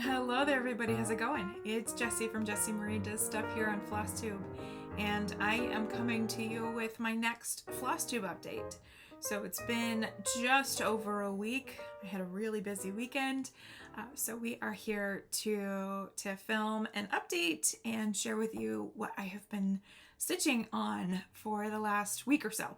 Hello there everybody, how's it going? It's Jessie from Jessie Marie Does Stuff here on FlossTube, and I am coming to you with my next FlossTube update. So it's been just over a week. I had a really busy weekend, so we are here to film an update and share with you what I have been stitching on for the last week or so.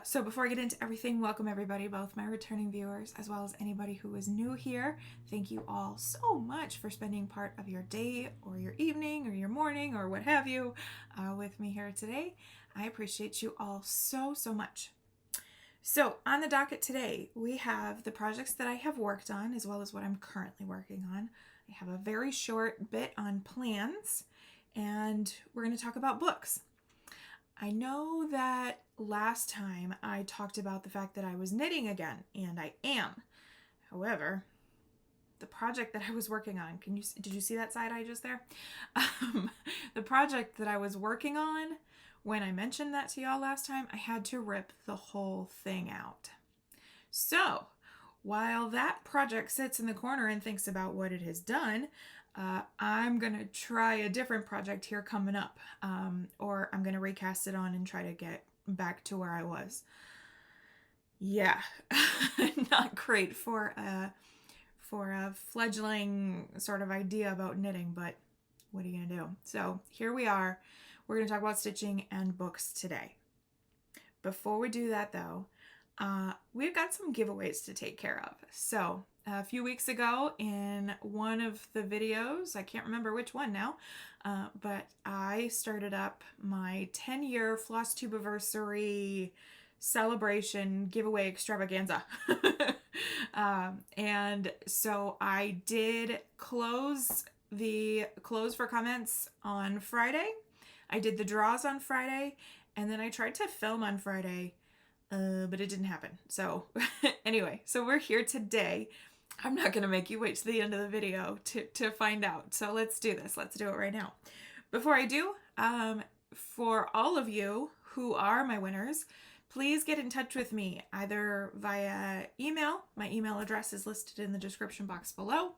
So before I get into everything, welcome everybody, both my returning viewers as well as anybody who is new here. Thank you all so much for spending part of your day or your evening or your morning or what have you with me here today. I appreciate you all so much. So on the docket today, we have the projects that I have worked on as well as what I'm currently working on. I have a very short bit on plans, and we're going to talk about books. I know that last time I talked about the fact that I was knitting again, and I am. However, the project that I was working on, did you see that side eye just there? The project that I was working on, when I mentioned that to y'all last time, I had to rip the whole thing out. So, while that project sits in the corner and thinks about what it has done, I'm going to try a different project here coming up, or I'm going to recast it on and try to get back to where I was. Yeah, not great for a fledgling sort of idea about knitting, but what are you going to do? So here we are. We're going to talk about stitching and books today. Before we do that though, we've got some giveaways to take care of. So a few weeks ago in one of the videos, I can't remember which one now, but I started up my 10-year FlossTube-iversary celebration giveaway extravaganza. And so I did close for comments on Friday. I did the draws on Friday, and then I tried to film on Friday, but it didn't happen. So anyway, so we're here today. I'm not going to make you wait to the end of the video to find out. So let's do this. Let's do it right now. Before I do, for all of you who are my winners, please get in touch with me either via email. My email address is listed in the description box below,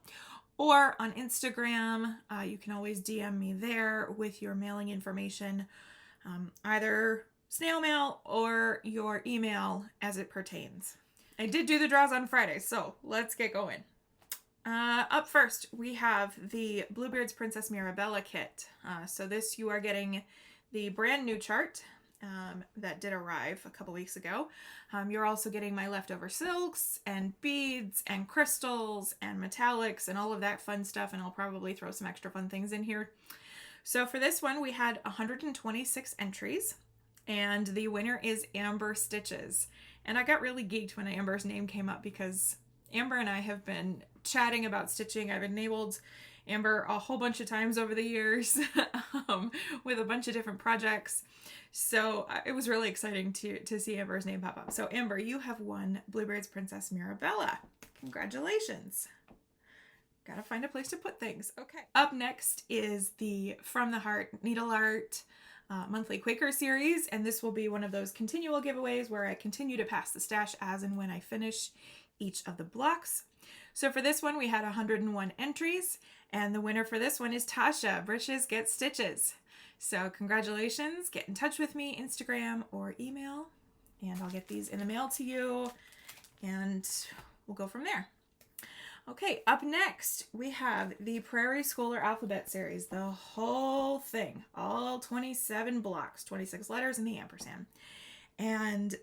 or on Instagram. You can always DM me there with your mailing information, either snail mail or your email as it pertains. I did do the draws on Friday, so let's get going. Up first, we have the Bluebeard's Princess Mirabella kit. So this, you are getting the brand new chart that did arrive a couple weeks ago. You're also getting my leftover silks and beads and crystals and metallics and all of that fun stuff, and I'll probably throw some extra fun things in here. So for this one, we had 126 entries, and the winner is Amber Stitches. And I got really geeked when Amber's name came up because Amber and I have been chatting about stitching. I've enabled Amber a whole bunch of times over the years with a bunch of different projects. So it was really exciting to see Amber's name pop up. So Amber, you have won Bluebeard's Princess Mirabella. Congratulations. Gotta find a place to put things. Okay. Up next is the From the Heart Needle Art monthly Quaker series, and this will be one of those continual giveaways where I continue to pass the stash as and when I finish each of the blocks. So for this one, we had 101 entries, and the winner for this one is Tasha. Britches Get Stitches. So congratulations. Get in touch with me, Instagram or email, and I'll get these in the mail to you, and we'll go from there. Okay, up next, we have the Prairie Schooler Alphabet Series, the whole thing, all 27 blocks, 26 letters and the ampersand. And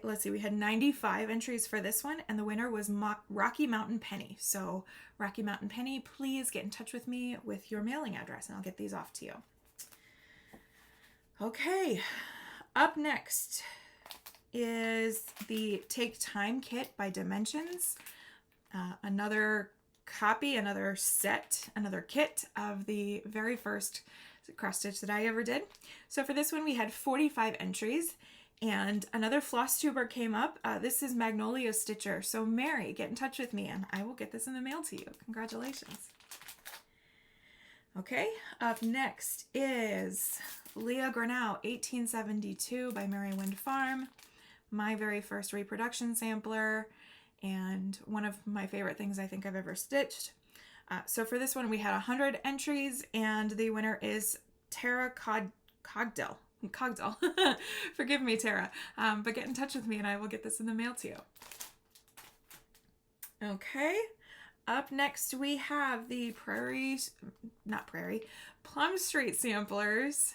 let's see, we had 95 entries for this one, and the winner was Rocky Mountain Penny. So Rocky Mountain Penny, please get in touch with me with your mailing address, and I'll get these off to you. Okay, up next is the Take Time Kit by Dimensions. Another copy, another set, another kit of the very first cross stitch that I ever did. So for this one, we had 45 entries, and another floss tuber came up. This is Magnolia Stitcher. So Mary, get in touch with me and I will get this in the mail to you. Congratulations. Okay, up next is Leah Granau 1872 by Merry Wind Farm. My very first reproduction sampler, and one of my favorite things I think I've ever stitched. So for this one, we had 100 entries, and the winner is Tara Cogdell. Forgive me, Tara. But get in touch with me and I will get this in the mail to you. Okay. Up next, we have the Plum Street samplers.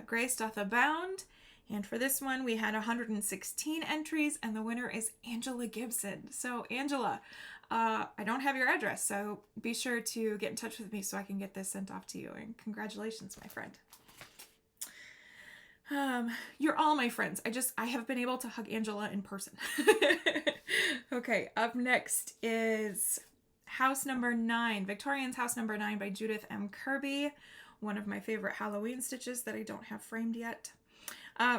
Grace Doth Abound. And for this one, we had 116 entries, and the winner is Angela Gibson. So, Angela, I don't have your address, so be sure to get in touch with me so I can get this sent off to you. And congratulations, my friend. You're all my friends. I have been able to hug Angela in person. Okay, up next is House Number 9, Victorian's House Number 9 by Judith M. Kirby. One of my favorite Halloween stitches that I don't have framed yet.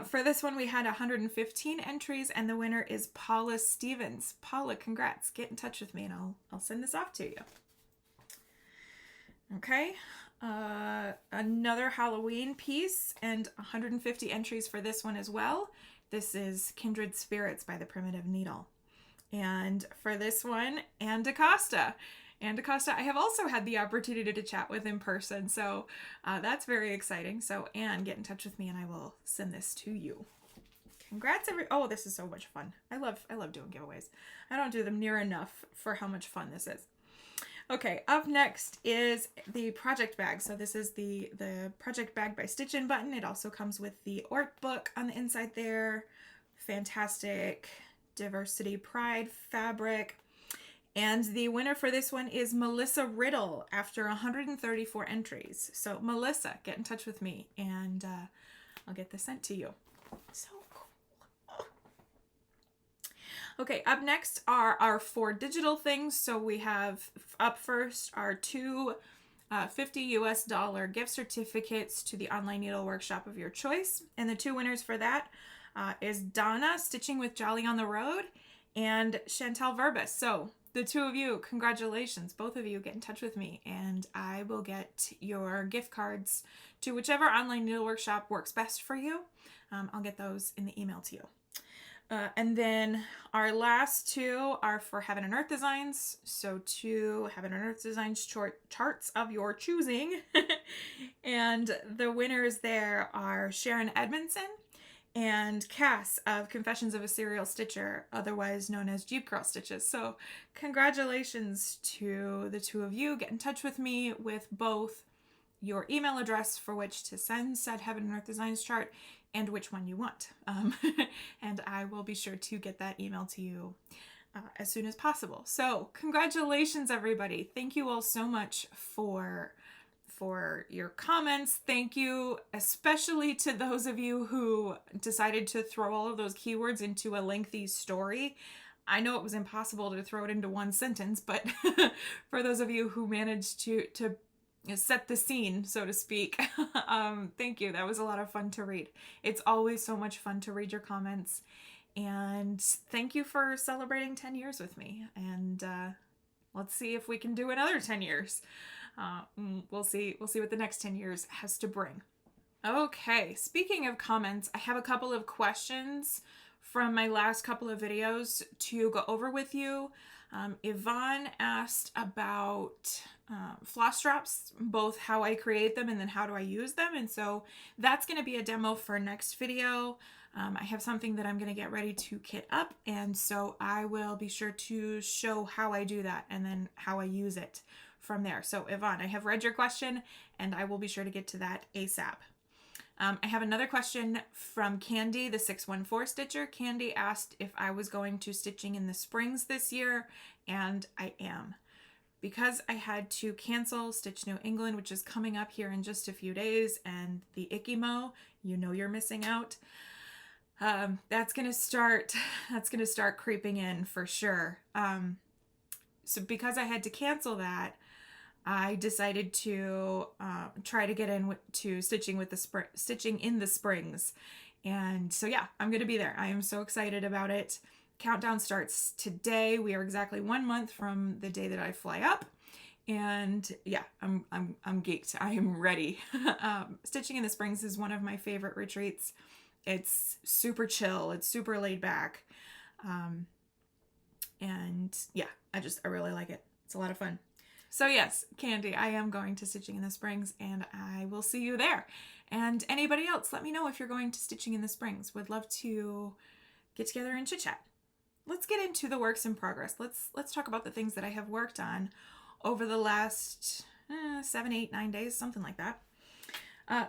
For this one, we had 115 entries, and the winner is Paula Stevens. Paula, congrats. Get in touch with me, and I'll send this off to you. Okay. Another Halloween piece, and 150 entries for this one as well. This is Kindred Spirits by the Primitive Needle. And for this one, Ann DaCosta. Ann DaCosta, I have also had the opportunity to chat with in person, so that's very exciting. So Ann, get in touch with me and I will send this to you. Congrats, oh, this is so much fun. I love doing giveaways. I don't do them near enough for how much fun this is. Okay, up next is the project bag. So this is the project bag by Stitch In Button. It also comes with the Ort book on the inside there. Fantastic Diversity Pride fabric. And the winner for this one is Melissa Riddle after 134 entries. So Melissa, get in touch with me and I'll get this sent to you. So cool. Okay, up next are our 4 digital things. So we have up first our 2 $50 US gift certificates to the online needle workshop of your choice. And the 2 winners for that is Donna, Stitching with Jolly on the Road, and Chantel Verbus. So the 2 of you, congratulations. Both of you get in touch with me and I will get your gift cards to whichever online needle workshop works best for you. I'll get those in the email to you. And then our last 2 are for Heaven and Earth Designs. So 2 Heaven and Earth Designs charts of your choosing. And the winners there are Sharon Edmondson and Cass of Confessions of a Serial Stitcher, otherwise known as Jeep Girl Stitches. So congratulations to the 2 of you. Get in touch with me with both your email address for which to send said Heaven and Earth Designs chart and which one you want. And I will be sure to get that email to you as soon as possible. So congratulations, everybody. Thank you all so much for your comments. Thank you especially to those of you who decided to throw all of those keywords into a lengthy story. I know it was impossible to throw it into one sentence, but for those of you who managed to set the scene, so to speak, thank you. That was a lot of fun to read. It's always so much fun to read your comments, and thank you for celebrating 10 years with me. And let's see if we can do another 10 years. We'll see what the next 10 years has to bring. Okay, speaking of comments, I have a couple of questions from my last couple of videos to go over with you. Yvonne asked about floss drops, both how I create them and then how do I use them. And so that's going to be a demo for next video. I have something that I'm going to get ready to kit up, and so I will be sure to show how I do that and then how I use it from there. So Yvonne, I have read your question and I will be sure to get to that ASAP. I have another question from Candy, the 614 Stitcher. Candy asked if I was going to Stitching in the Springs this year, and I am. Because I had to cancel Stitch New England, which is coming up here in just a few days, and the Ikimo, you know you're missing out. That's gonna start creeping in for sure. So because I had to cancel that, I decided to try to get to Stitching in the Springs. And so yeah, I'm gonna be there. I am so excited about it. Countdown starts today. We are exactly 1 month from the day that I fly up. And yeah, I'm geeked. I am ready. Stitching in the Springs is one of my favorite retreats. It's super chill. It's super laid back. And yeah, I really like it. It's a lot of fun. So yes, Candy, I am going to Stitching in the Springs, and I will see you there. And anybody else, let me know if you're going to Stitching in the Springs. Would love to get together and chit chat. Let's get into the works in progress. Let's talk about the things that I have worked on over the last 7, 8, 9 days, something like that.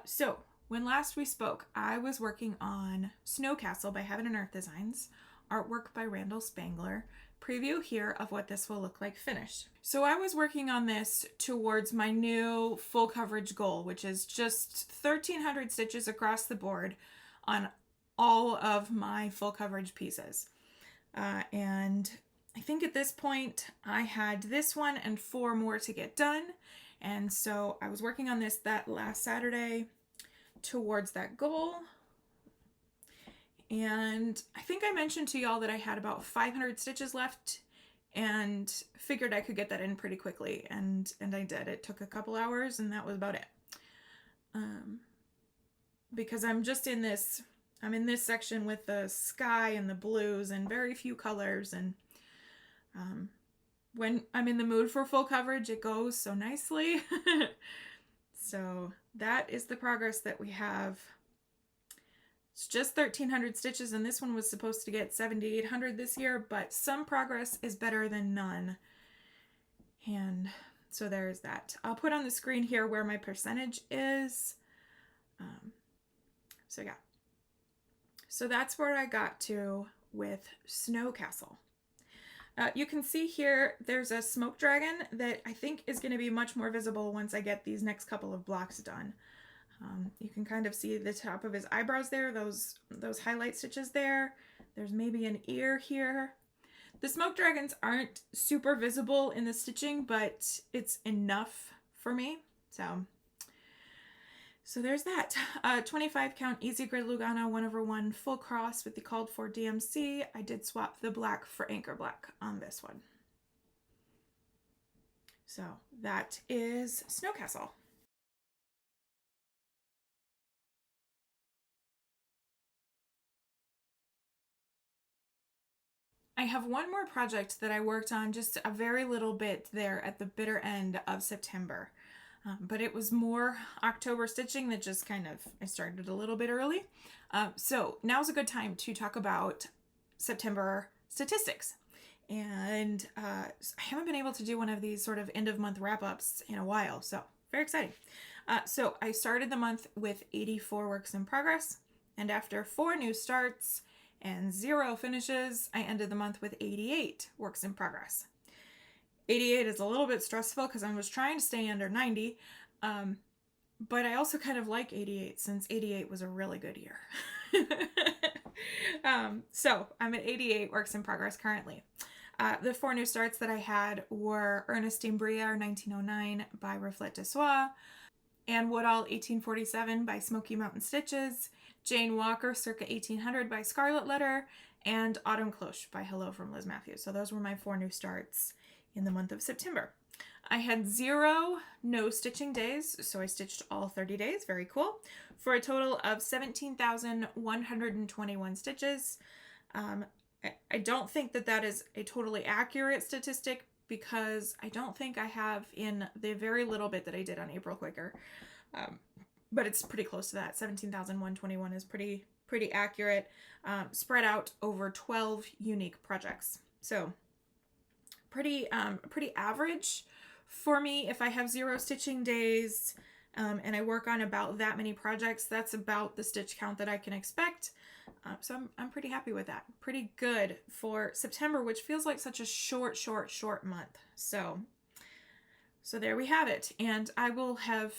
So when last we spoke, I was working on Snow Castle by Heaven and Earth Designs, artwork by Randall Spangler. Preview here of what this will look like finished. So I was working on this towards my new full coverage goal, which is just 1,300 stitches across the board on all of my full coverage pieces. And I think at this point I had this one and 4 more to get done. And so I was working on this that last Saturday towards that goal. And I think I mentioned to y'all that I had about 500 stitches left and figured I could get that in pretty quickly. And I did. It took a couple hours and that was about it. Because I'm just in this, I'm in this section with the sky and the blues and very few colors. And when I'm in the mood for full coverage, it goes so nicely. So that is the progress that we have. It's just 1,300 stitches, and this one was supposed to get 7,800 this year, but some progress is better than none. And so there's that. I'll put on the screen here where my percentage is. So yeah. So that's where I got to with Snow Castle. You can see here there's a smoke dragon that I think is going to be much more visible once I get these next couple of blocks done. You can kind of see the top of his eyebrows there, those highlight stitches there. There's maybe an ear here. The smoke dragons aren't super visible in the stitching, but it's enough for me. So there's that. 25 count easy grid Lugana 1/1 full cross with the called for DMC. I did swap the black for anchor black on this one. So that is Snow Castle. I have one more project that I worked on just a very little bit there at the bitter end of September. But it was more October stitching that just kind of, I started a little bit early. So now's a good time to talk about September statistics. And I haven't been able to do one of these sort of end of month wrap-ups in a while, so very exciting. So I started the month with 84 works in progress, and after 4 new starts and 0 finishes, I ended the month with 88 works in progress. 88 is a little bit stressful because I was trying to stay under 90, but I also kind of like 88 since 88 was a really good year. So I'm at 88 works in progress currently. The 4 new starts that I had were Ernestine Briere 1909 by Reflet de Soie, Anne Woodall 1847 by Smoky Mountain Stitches, Jane Walker circa 1800 by Scarlet Letter, and Autumn Cloche by Hello from Liz Matthews. So those were my 4 new starts in the month of September. I had 0 no stitching days, so I stitched all 30 days, very cool, for a total of 17,121 stitches. I don't think that that is a totally accurate statistic because I don't think I have in the very little bit that I did on April Quicker, but it's pretty close to that. 17,121 is pretty accurate, spread out over 12 unique projects. So pretty average for me. If I have 0 stitching days and I work on about that many projects, that's about the stitch count that I can expect. So I'm pretty happy with that. Pretty good for September, which feels like such a short month. So there we have it. And I will have,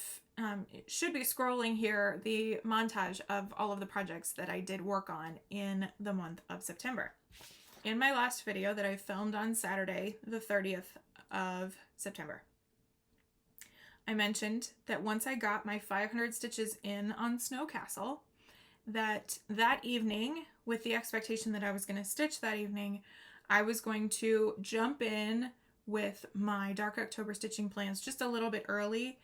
it should be scrolling here, the montage of all of the projects that I did work on in the month of September. In my last video that I filmed on Saturday, the 30th of September, I mentioned that once I got my 500 stitches in on Snow Castle, that evening, with the expectation that I was going to stitch that evening, I was going to jump in with my Dark October stitching plans just a little bit early,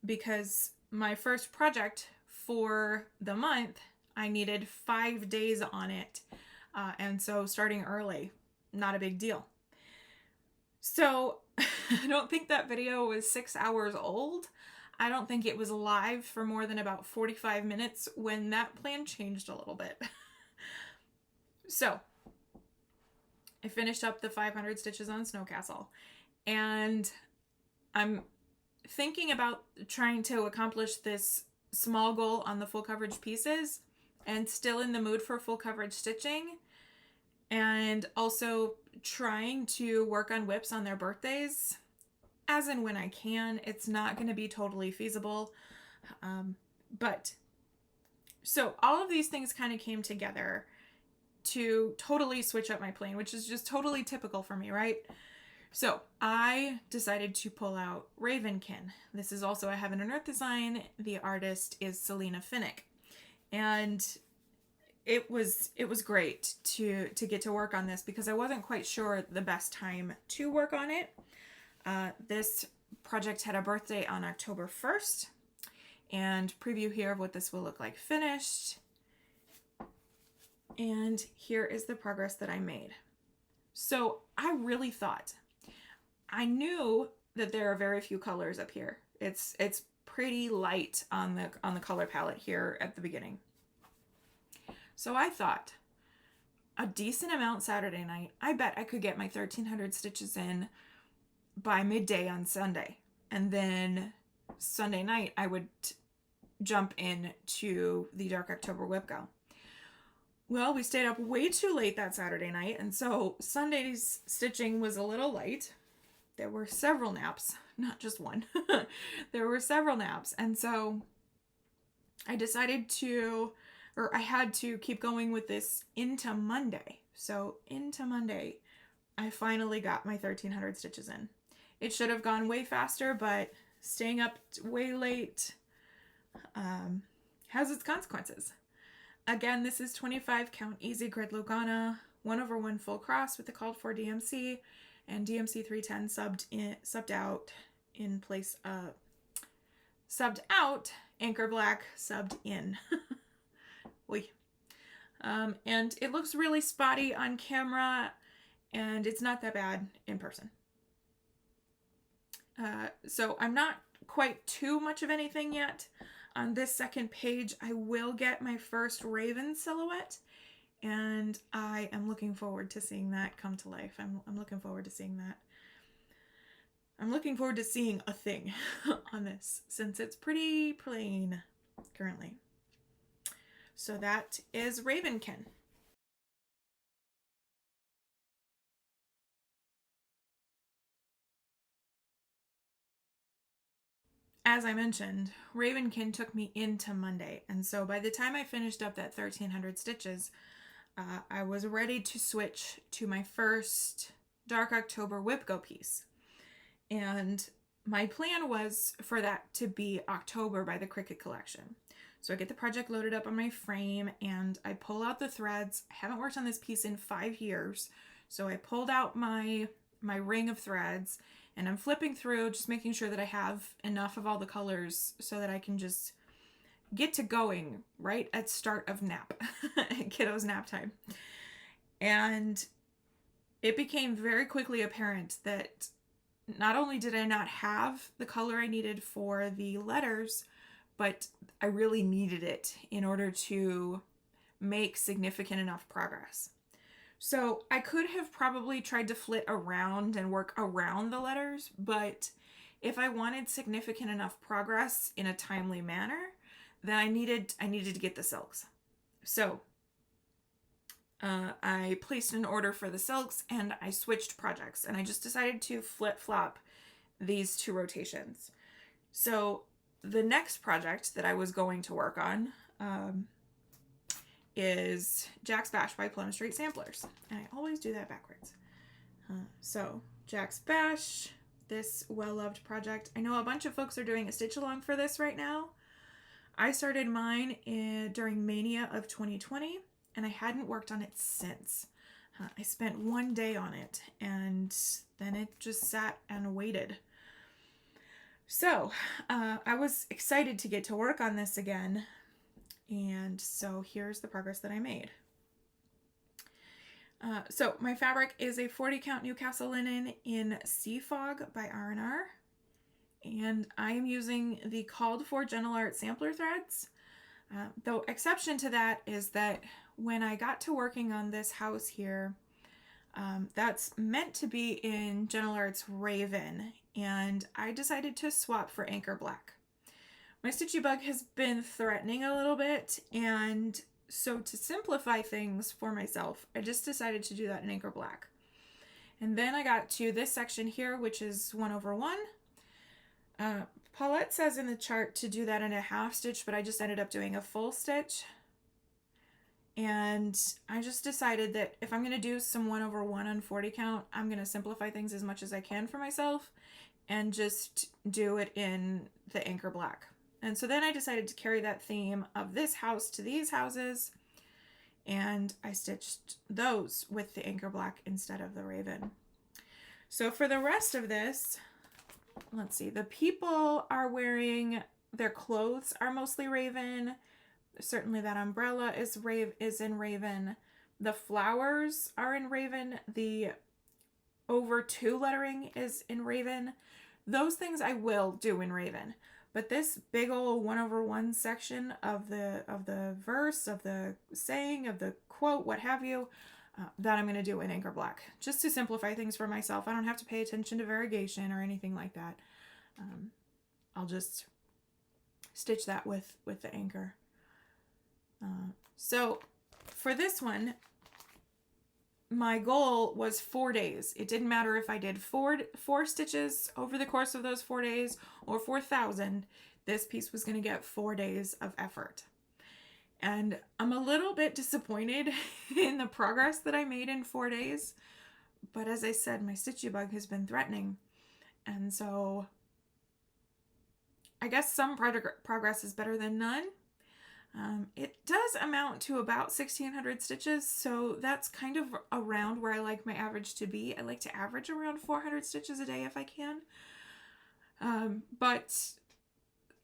because my first project for the month, I needed 5 days on it. And so starting early, not a big deal. So I don't think that video was 6 hours old. I don't think it was live for more than about 45 minutes when that plan changed a little bit. So I finished up the 500 stitches on Snow Castle, and I'm thinking about trying to accomplish this small goal on the full coverage pieces and still in the mood for full coverage stitching, and also trying to work on whips on their birthdays as and when I can. It's not going to be totally feasible. But so all of these things kind of came together to totally switch up my plan, which is just totally typical for me, right? So I decided to pull out Ravenkin. This is also a Heaven and Earth design. The artist is Selina Fenech. And it was great to get to work on this because I wasn't quite sure the best time to work on it. This project had a birthday on October 1st, and preview here of what this will look like finished. And here is the progress that I made. So I really thought, I knew that there are very few colors up here. It's pretty light on the color palette here at the beginning. So I thought a decent amount Saturday night. I bet I could get my 1,300 stitches in by midday on Sunday. And then Sunday night, I would jump into the Dark October whip go. Well, we stayed up way too late that Saturday night, and so Sunday's stitching was a little light. There were several naps, not just one. There were several naps, and so I decided to, or I had to keep going with this into Monday. So into Monday, I finally got my 1,300 stitches in. It should have gone way faster, but staying up way late has its consequences. Again, this is 25 count easy grid Lugana, 1/1 full cross with the called for DMC, and DMC 310 subbed out in place of subbed out, anchor black subbed in. And it looks really spotty on camera, and it's not that bad in person. So I'm not quite too much of anything yet. On this second page, I will get my first Raven silhouette, and I am looking forward to seeing that come to life. I'm looking forward to seeing that. I'm looking forward to seeing a thing on this, since it's pretty plain currently. So that is Ravenkin. As I mentioned, Ravenkin took me into Monday, and so by the time I finished up that 1,300 stitches, I was ready to switch to my first Dark October whip go piece. And my plan was for that to be October by the Cricut Collection. So I get the project loaded up on my frame, and I pull out the threads. I haven't worked on this piece in 5 years, so I pulled out my ring of threads, and I'm flipping through, just making sure that I have enough of all the colors so that I can just get to going right at start of nap, kiddo's nap time. And it became very quickly apparent that not only did I not have the color I needed for the letters, but I really needed it in order to make significant enough progress. So I could have probably tried to flit around and work around the letters, but if I wanted significant enough progress in a timely manner, then I needed to get the silks. So I placed an order for the silks, and I switched projects, and I just decided to flip-flop these 2 rotations. So the next project that I was going to work on is Jack's Bash by Plum Street Samplers. And I always do that backwards. So Jack's Bash, this well-loved project. I know a bunch of folks are doing a stitch along for this right now. I started mine during Mania of 2020, and I hadn't worked on it since. I spent 1 day on it, and then it just sat and waited. So I was excited to get to work on this again, and so here's the progress that I made. So my fabric is a 40 count Newcastle linen in Sea Fog by R&R. And I am using the called for Gentle Art sampler threads. The exception to that is that when I got to working on this house here, that's meant to be in Gentle Art's Raven, and I decided to swap for Anchor Black. My stitchy bug has been threatening a little bit, and so to simplify things for myself, I just decided to do that in Anchor Black. And then I got to this section here, which is 1/1. Paulette says in the chart to do that in a half stitch, but I just ended up doing a full stitch. And I just decided that if I'm going to do some 1/1 on 40 count, I'm going to simplify things as much as I can for myself and just do it in the Anchor Black. And so then I decided to carry that theme of this house to these houses, and I stitched those with the Anchor Black instead of the Raven. So for the rest of this, let's see, the people are wearing, their clothes are mostly Raven. Certainly that umbrella is in Raven. The flowers are in Raven. The over 2 lettering is in Raven. Those things I will do in Raven. But this big old 1/1 section of the verse, of the saying, of the quote, what have you, that I'm going to do in Anchor Black, just to simplify things for myself. I don't have to pay attention to variegation or anything like that. I'll just stitch that with the anchor. So for this one, my goal was 4 days. It didn't matter if I did four stitches over the course of those 4 days or 4,000. This piece was going to get 4 days of effort. And I'm a little bit disappointed in the progress that I made in 4 days. But as I said, my stitchy bug has been threatening. And so I guess some progress is better than none. It does amount to about 1,600 stitches, so that's kind of around where I like my average to be. I like to average around 400 stitches a day if I can. But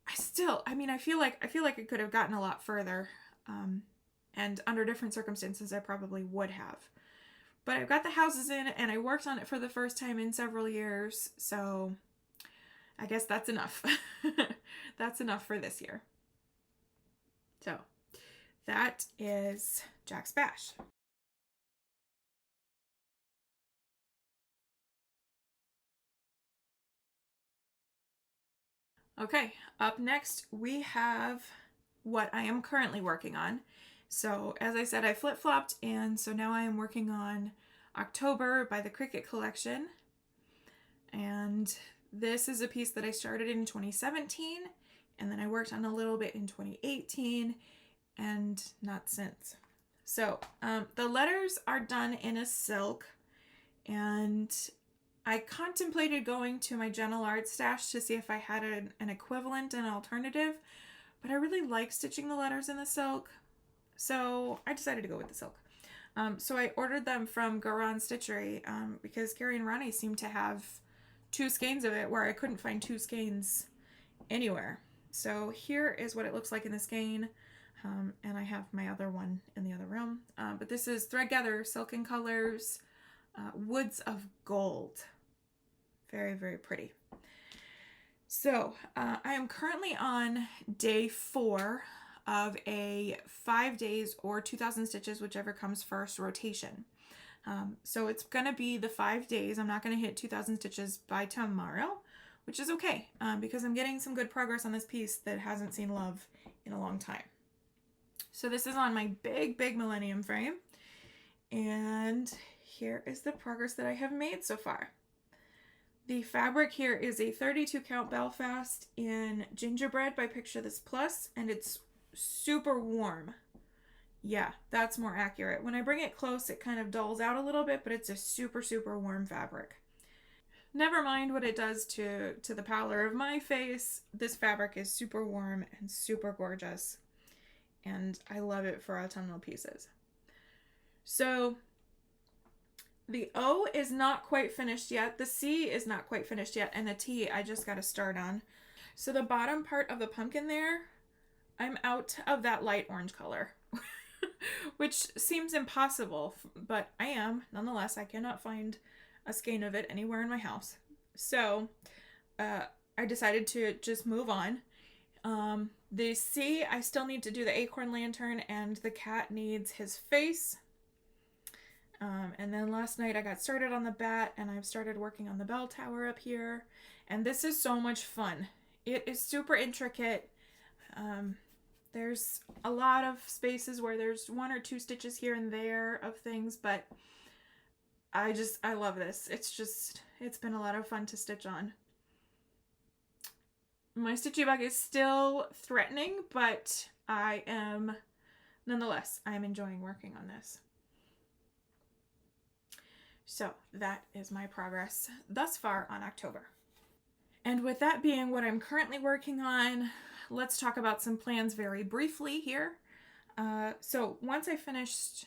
I feel like I could have gotten a lot further. And under different circumstances, I probably would have. But I've got the houses in, and I worked on it for the first time in several years, so I guess that's enough. That's enough for this year. So that is Jack's Bash. Okay, up next we have what I am currently working on. So as I said, I flip-flopped, and so now I am working on October by the Cricket Collection. And this is a piece that I started in 2017, and then I worked on a little bit in 2018, and not since. So the letters are done in a silk, and I contemplated going to my Gentle Art stash to see if I had an equivalent, an alternative, but I really like stitching the letters in the silk, so I decided to go with the silk. So I ordered them from Garan Stitchery because Gary and Ronnie seem to have 2 skeins of it where I couldn't find 2 skeins anywhere. So here is what it looks like in the skein, and I have my other one in the other room. But this is Thread Gather Silken Colors, Woods of Gold. Very, very pretty. So I am currently on day 4 of a 5 days or 2,000 stitches, whichever comes first, rotation. So it's going to be the 5 days. I'm not going to hit 2,000 stitches by tomorrow, which is okay because I'm getting some good progress on this piece that hasn't seen love in a long time. So this is on my big Millennium frame, and here is the progress that I have made so far. The fabric here is a 32 count Belfast in Gingerbread by Picture This Plus, and it's super warm. Yeah, that's more accurate. When I bring it close, it kind of dulls out a little bit, but it's a super warm fabric. Never mind what it does to the pallor of my face. This fabric is super warm and super gorgeous, and I love it for autumnal pieces. So the O is not quite finished yet, the C is not quite finished yet, and the T I just got to start on. So the bottom part of the pumpkin there, I'm out of that light orange color. which seems impossible, but I am. Nonetheless, I cannot find a skein of it anywhere in my house. So I decided to just move on. The sea, I still need to do the acorn lantern, and the cat needs his face. And then last night I got started on the bat, and I've started working on the bell tower up here. And this is so much fun. It is super intricate. There's a lot of spaces where there's 1 or 2 stitches here and there of things, but I love this. It's been a lot of fun to stitch on. My stitchy bug is still threatening, but nonetheless, I'm enjoying working on this. So that is my progress thus far on October. And with that being what I'm currently working on, let's talk about some plans very briefly here. So once I finished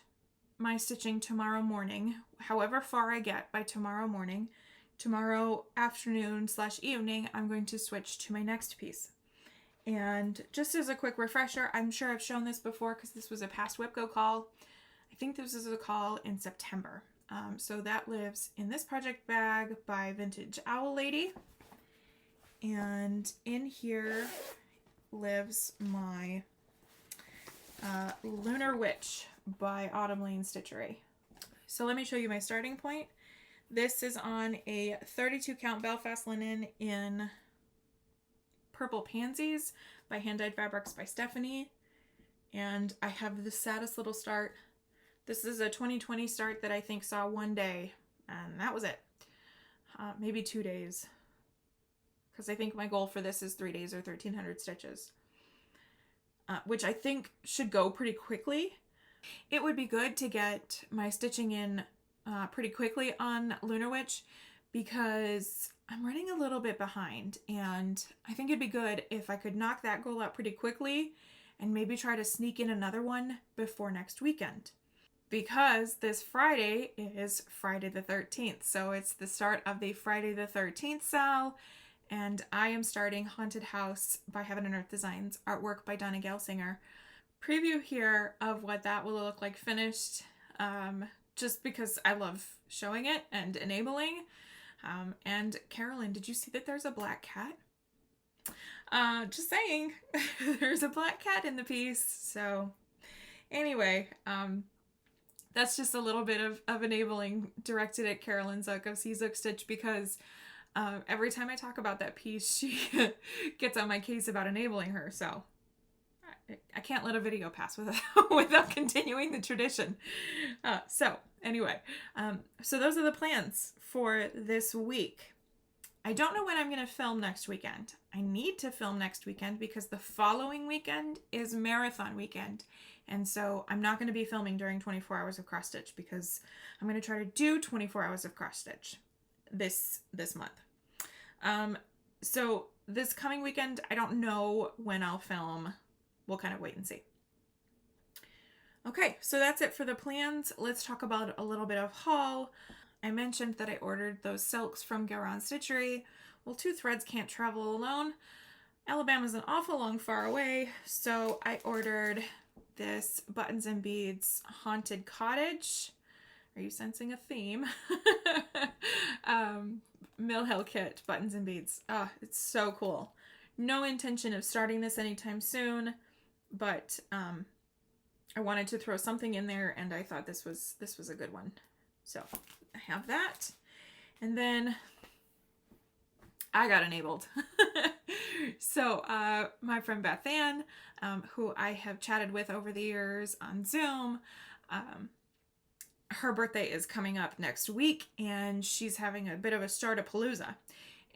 my stitching tomorrow morning, however far I get by tomorrow morning, tomorrow afternoon/evening, I'm going to switch to my next piece. And just as a quick refresher, I'm sure I've shown this before because this was a past WIPCO call. I think this is a call in September. So that lives in this project bag by Vintage Owl Lady. And in here lives my Lunar Witch by Autumn Lane Stitchery. So let me show you my starting point. This is on a 32 count Belfast linen in Purple Pansies by Hand Dyed Fabrics by Stephanie. And I have the saddest little start. This is a 2020 start that I think saw 1 day, and that was it. Maybe 2 days. Because I think my goal for this is 3 days or 1,300 stitches. Which I think should go pretty quickly. It would be good to get my stitching in pretty quickly on Lunar Witch because I'm running a little bit behind, and I think it'd be good if I could knock that goal out pretty quickly and maybe try to sneak in another one before next weekend. Because this Friday is Friday the 13th, so it's the start of the Friday the 13th sale, and I am starting Haunted House by Heaven and Earth Designs, artwork by Donna Gelsinger. Preview here of what that will look like finished, just because I love showing it and enabling. And Carolyn, did you see that there's a black cat? Just saying, there's a black cat in the piece. So anyway, that's just a little bit of enabling directed at Carolyn Zook of C Zook Stitch, because every time I talk about that piece, she gets on my case about enabling her. So I can't let a video pass without continuing the tradition. So anyway, so those are the plans for this week. I don't know when I'm going to film next weekend. I need to film next weekend because the following weekend is marathon weekend. And so I'm not going to be filming during 24 hours of cross stitch because I'm going to try to do 24 hours of cross stitch this month. So this coming weekend, I don't know when I'll film. We'll kind of wait and see. Okay, so that's it for the plans. Let's talk about a little bit of haul. I mentioned that I ordered those silks from Garon Stitchery. Well, 2 threads can't travel alone. Alabama's an awful long far away, so I ordered this Buttons and Beads Haunted Cottage. Are you sensing a theme? Mill Hill Kit, Buttons and Beads. It's so cool. No intention of starting this anytime soon, but I wanted to throw something in there, and I thought this was a good one. So I have that, and then I got enabled. So my friend Beth Ann, who I have chatted with over the years on Zoom, her birthday is coming up next week, and she's having a bit of a Startapalooza.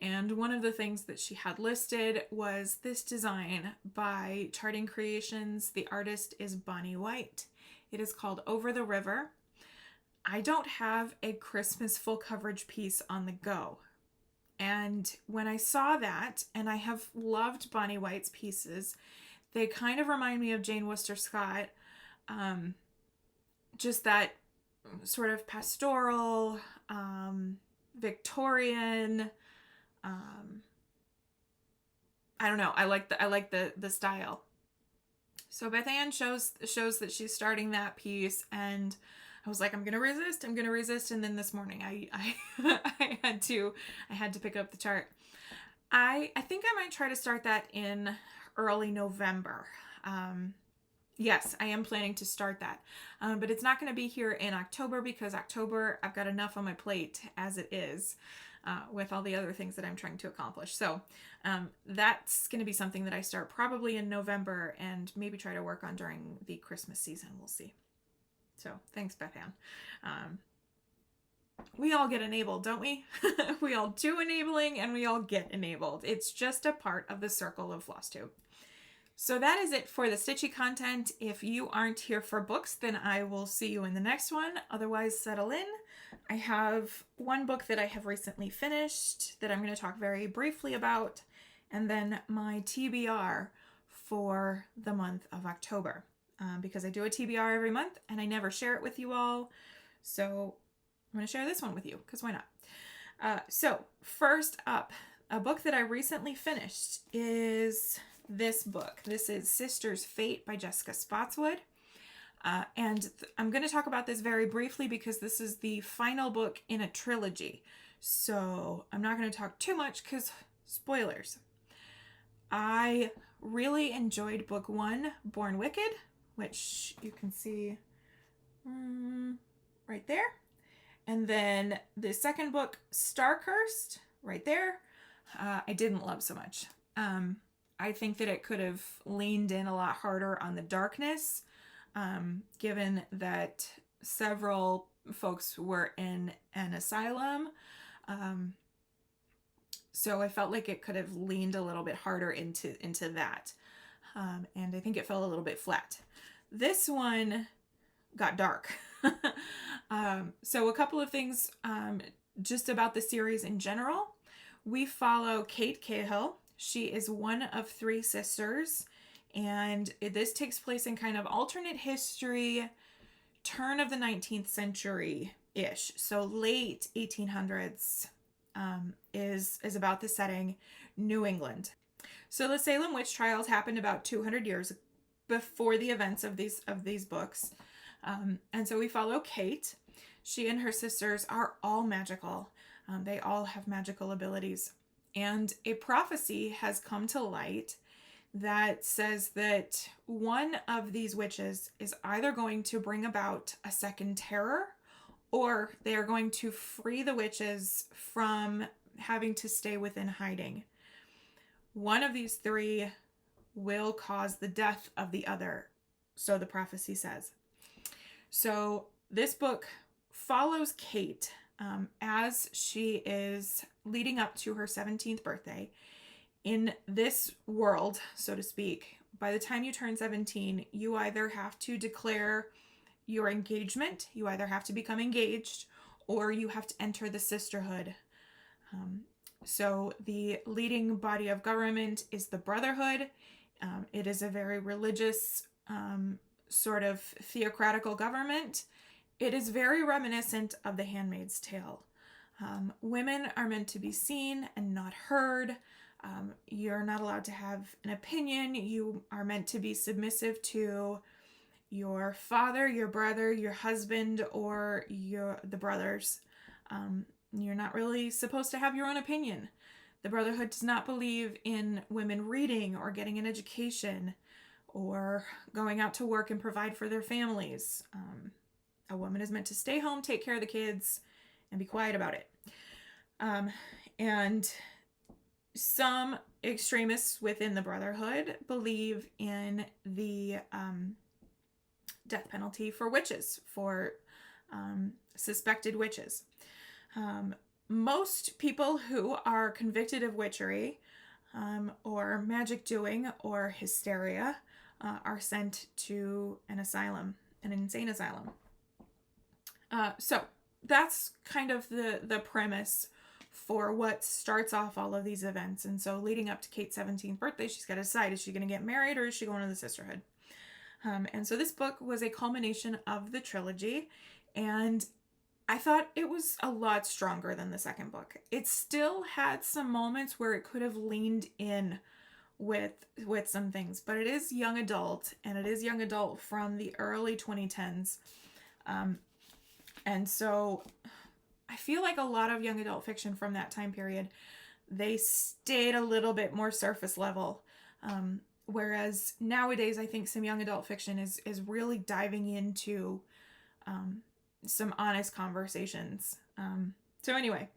And one of the things that she had listed was this design by Charting Creations. The artist is Bonnie White. It is called Over the River. I don't have a Christmas full coverage piece on the go. And when I saw that, and I have loved Bonnie White's pieces, they kind of remind me of Jane Worcester Scott. Just that sort of pastoral, Victorian, I don't know. I like the style. So Beth Ann shows that she's starting that piece, and I was like, I'm gonna resist, and then this morning I I had to pick up the chart. I think I might try to start that in early November. Yes, I am planning to start that, but it's not going to be here in October, because October I've got enough on my plate as it is, with all the other things that I'm trying to accomplish. So that's going to be something that I start probably in November, and maybe try to work on during the Christmas season. We'll see. So thanks, Beth Ann. We all get enabled, don't we? We all do enabling, and we all get enabled. It's just a part of the circle of FlossTube. So that is it for the stitchy content. If you aren't here for books, then I will see you in the next one. Otherwise, settle in. I have one book that I have recently finished that I'm going to talk very briefly about, and then my TBR for the month of October, because I do a TBR every month and I never share it with you all. So I'm going to share this one with you, because why not? So first up, a book that I recently finished is this book. This is Sister's Fate by Jessica Spotswood. And I'm going to talk about this very briefly because this is the final book in a trilogy. So I'm not going to talk too much because spoilers. I really enjoyed book one, Born Wicked, which you can see right there. And then the second book, Star Cursed, right there, I didn't love so much. I think that it could have leaned in a lot harder on the darkness, given that several folks were in an asylum. So I felt like it could have leaned a little bit harder into that. And I think it fell a little bit flat. This one got dark. So a couple of things just about the series in general. We follow Kate Cahill. She is one of three sisters, and this takes place in kind of alternate history, turn of the 19th century-ish. So late 1800s is about the setting, New England. So the Salem witch trials happened about 200 years before the events of these books. And so we follow Kate. She and her sisters are all magical. They all have magical abilities. And a prophecy has come to light that says that one of these witches is either going to bring about a second terror, or they are going to free the witches from having to stay within hiding. One of these three will cause the death of the other, so the prophecy says. So this book follows Kate as she is leading up to her 17th birthday. In this world, so to speak, by the time you turn 17, you either have to declare your engagement, you either have to become engaged, or you have to enter the sisterhood. So the leading body of government is the Brotherhood. It is a very religious sort of theocratical government. It is very reminiscent of The Handmaid's Tale. Women are meant to be seen and not heard. You're not allowed to have an opinion. You are meant to be submissive to your father, your brother, your husband, or the brothers. You're not really supposed to have your own opinion. The Brotherhood does not believe in women reading or getting an education or going out to work and provide for their families. A woman is meant to stay home, take care of the kids, and be quiet about it. And some extremists within the Brotherhood believe in the death penalty for witches, for suspected witches. Most people who are convicted of witchery or magic doing or hysteria are sent to an asylum, an insane asylum. So that's kind of the premise for what starts off all of these events. And so leading up to Kate's 17th birthday, she's got to decide, is she going to get married or is she going to the sisterhood? And so this book was a culmination of the trilogy, and I thought it was a lot stronger than the second book. It still had some moments where it could have leaned in with some things, but it is young adult, and it is young adult from the early 2010s. And so I feel like a lot of young adult fiction from that time period, they stayed a little bit more surface level. Whereas nowadays, I think some young adult fiction is really diving into some honest conversations. So anyway,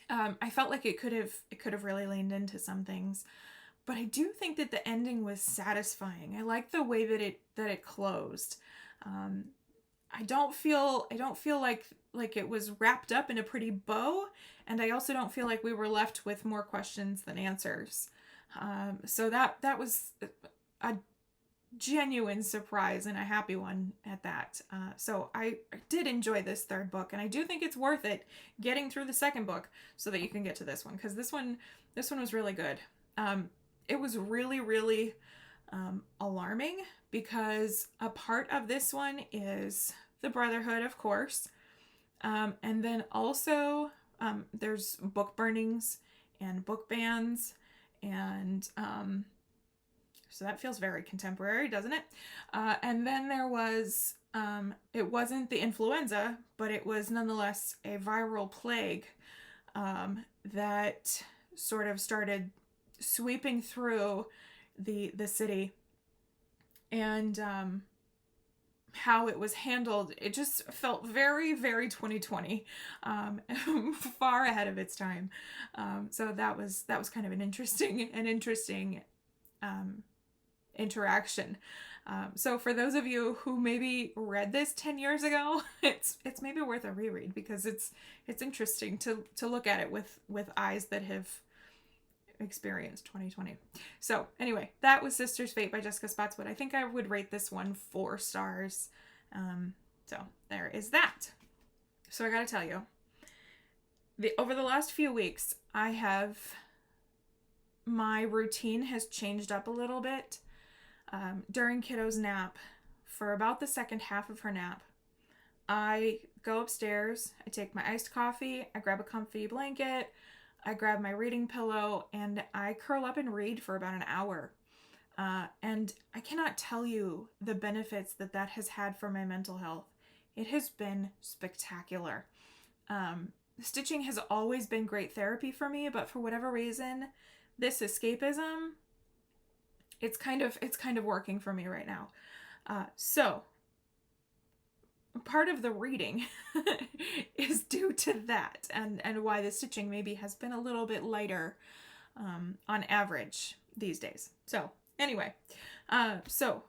I felt like it could have really leaned into some things, but I do think that the ending was satisfying. I like the way that it closed. I don't feel like it was wrapped up in a pretty bow, and I also don't feel like we were left with more questions than answers. So that was a genuine surprise, and a happy one at that. So I did enjoy this third book, and I do think it's worth it getting through the second book so that you can get to this one, because this one was really good. It was really, really alarming, because a part of this one is the Brotherhood, of course, and then also there's book burnings and book bans, and so that feels very contemporary, doesn't it? And then there was, it wasn't the influenza, but it was nonetheless a viral plague that sort of started sweeping through the city. And how it was handled, it just felt very, very 2020, far ahead of its time. So that was kind of an interesting interaction. So for those of you who maybe read this 10 years ago, it's maybe worth a reread, because it's interesting to look at it with eyes that have experienced 2020. So anyway, that was Sister's Fate by Jessica Spotswood. I think I would rate this one 4 stars. So there is that. So I gotta tell you, over the last few weeks, my routine has changed up a little bit. During kiddo's nap, for about the second half of her nap, I go upstairs, I take my iced coffee, I grab a comfy blanket, I grab my reading pillow, and I curl up and read for about an hour. And I cannot tell you the benefits that has had for my mental health. It has been spectacular. Stitching has always been great therapy for me, but for whatever reason, this escapism, it's kind of working for me right now. So part of the reading is due to that, and why the stitching maybe has been a little bit lighter on average these days. So anyway, so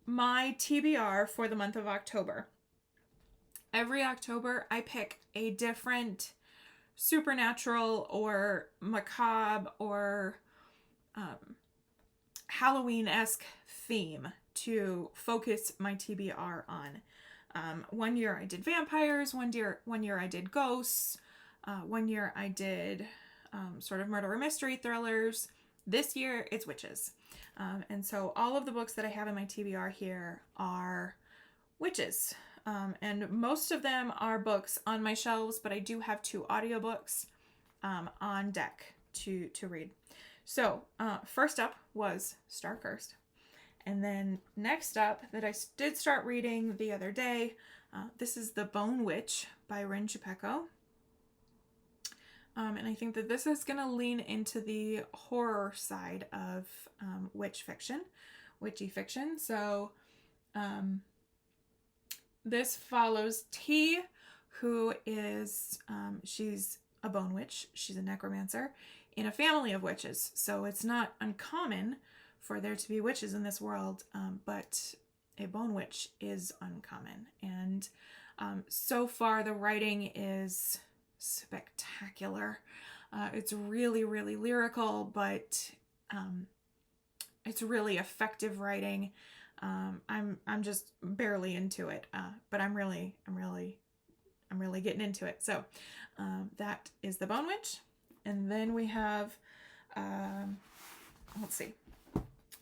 my TBR for the month of October. Every October I pick a different supernatural or macabre or Halloween-esque theme to focus my TBR on. One year I did vampires, one year I did ghosts, one year I did sort of murder mystery thrillers. This year it's witches. And so all of the books that I have in my TBR here are witches. And most of them are books on my shelves, but I do have 2 audiobooks on deck to read. So first up was Star Cursed. And then next up, that I did start reading the other day, this is The Bone Witch by Rin Chupeco. And I think that this is going to lean into the horror side of witchy fiction. So this follows T, who is, she's a bone witch. She's a necromancer in a family of witches. So it's not uncommon for there to be witches in this world, but a bone witch is uncommon. And so far the writing is spectacular. It's really, really lyrical, but it's really effective writing. I'm just barely into it, but I'm really getting into it. So that is The Bone Witch. And then we have, let's see.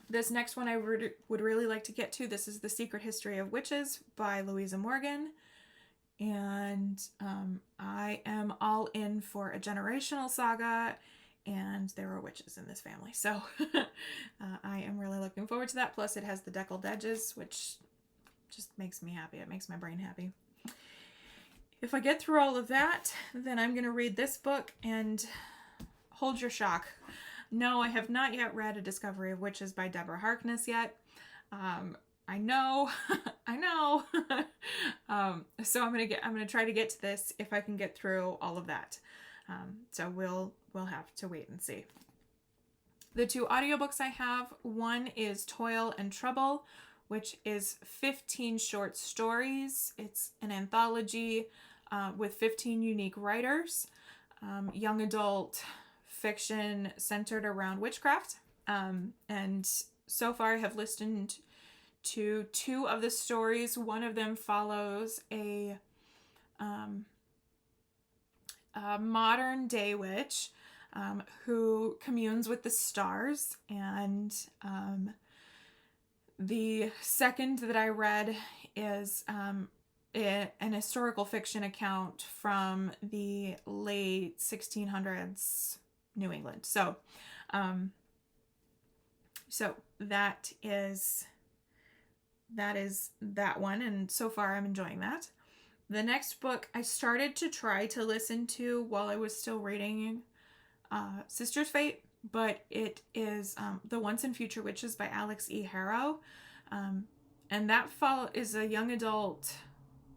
This next one I would really like to get to. This is The Secret History of Witches by Louisa Morgan. And I am all in for a generational saga and there are witches in this family. So I am really looking forward to that. Plus it has the deckled edges, which just makes me happy. It makes my brain happy. If I get through all of that, then I'm going to read this book, and hold your shock. No, I have not yet read A Discovery of Witches by Deborah Harkness yet. I know, I know. So I'm gonna try to get to this if I can get through all of that. So we'll have to wait and see. The 2 audiobooks I have, one is Toil and Trouble, which is 15 short stories. It's an anthology with 15 unique writers, young adult fiction centered around witchcraft. And so far I have listened to 2 of the stories. One of them follows a modern day witch who communes with the stars, and the second that I read is an historical fiction account from the late 1600s New England. So that is that one, and so far I'm enjoying that. The next book I started to try to listen to while I was still reading Sister's Fate, but it is The Once and Future Witches by Alex E. Harrow. And that is a young adult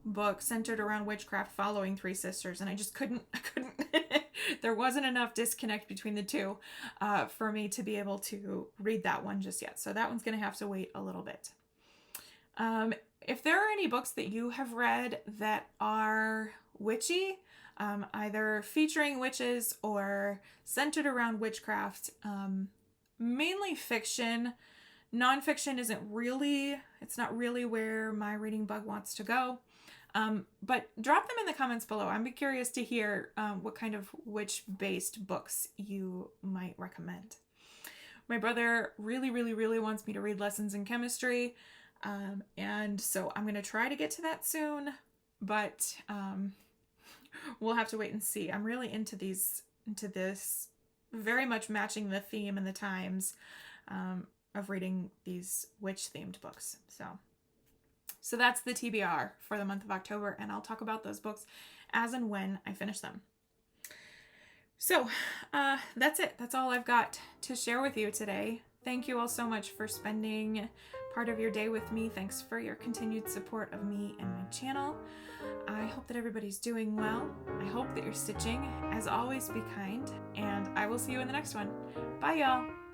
book centered around witchcraft following 3 sisters, and I couldn't there wasn't enough disconnect between the 2 for me to be able to read that one just yet. So that one's going to have to wait a little bit. If there are any books that you have read that are witchy, either featuring witches or centered around witchcraft, mainly fiction. Nonfiction it's not really where my reading bug wants to go. But drop them in the comments below. I'm curious to hear what kind of witch-based books you might recommend. My brother really, really, really wants me to read Lessons in Chemistry. And so I'm going to try to get to that soon, but we'll have to wait and see. I'm really into this, very much matching the theme and the times of reading these witch-themed books. So that's the TBR for the month of October, and I'll talk about those books as and when I finish them. So that's it. That's all I've got to share with you today. Thank you all so much for spending part of your day with me. Thanks for your continued support of me and my channel. I hope that everybody's doing well. I hope that you're stitching. As always, be kind, and I will see you in the next one. Bye, y'all.